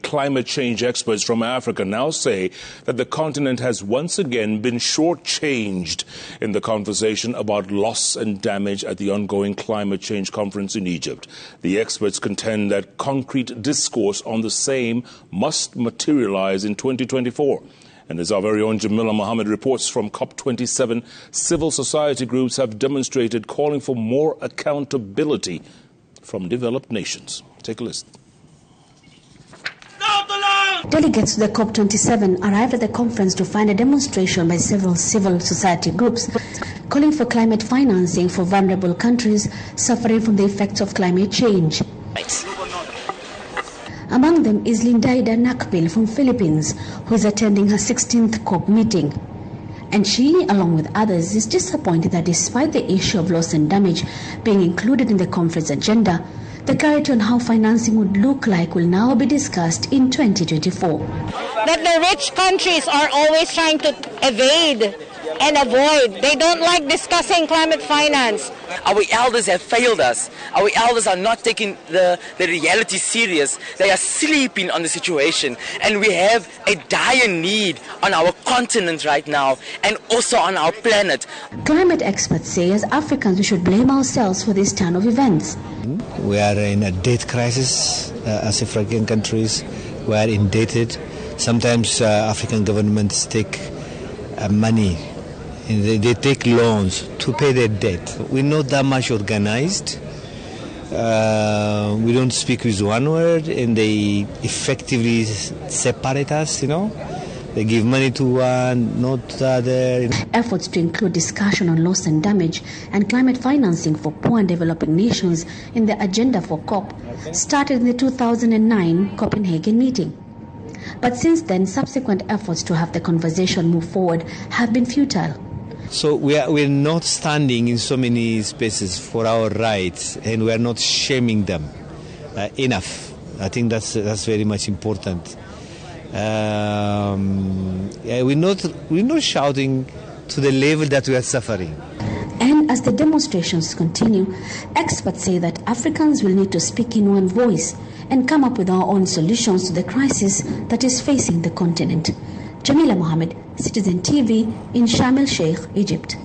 climate change experts from Africa now say that the continent has once again been shortchanged in the conversation about loss and damage at the ongoing climate change conference in Egypt. The experts contend that concrete discourse on the same must materialize in 2024. And as our very own Jamila Mohamed reports from COP27, civil society groups have demonstrated calling for more accountability from developed nations. Take a listen. Delegates to the COP27 arrived at the conference to find a demonstration by several civil society groups calling for climate financing for vulnerable countries suffering from the effects of climate change. Among them is Lindaida Nakpil from Philippines, who is attending her 16th COP meeting. And she, along with others, is disappointed that despite the issue of loss and damage being included in the conference agenda, the clarity on how financing would look like will now be discussed in 2024. That the rich countries are always trying to evade and avoid. They don't like discussing climate finance. Our elders have failed us. Our elders are not taking the reality serious. They are sleeping on the situation. And we have a dire need on our continent right now and also on our planet. Climate experts say as Africans we should blame ourselves for this turn of events. We are in a debt crisis as African countries. We are indebted. Sometimes African governments take money. They take loans to pay their debt. We're not that much organized. We don't speak with one word, and they effectively separate us, They give money to one, not the other. Efforts to include discussion on loss and damage and climate financing for poor and developing nations in the agenda for COP started in the 2009 Copenhagen meeting. But since then, subsequent efforts to have the conversation move forward have been futile. So we're not standing in so many spaces for our rights, and we're not shaming them enough. I think that's very much important. We're not shouting to the level that we are suffering. And as the demonstrations continue, experts say that Africans will need to speak in one voice and come up with our own solutions to the crisis that is facing the continent. Jamila Mohamed, Citizen TV in Sharm el Sheikh, Egypt.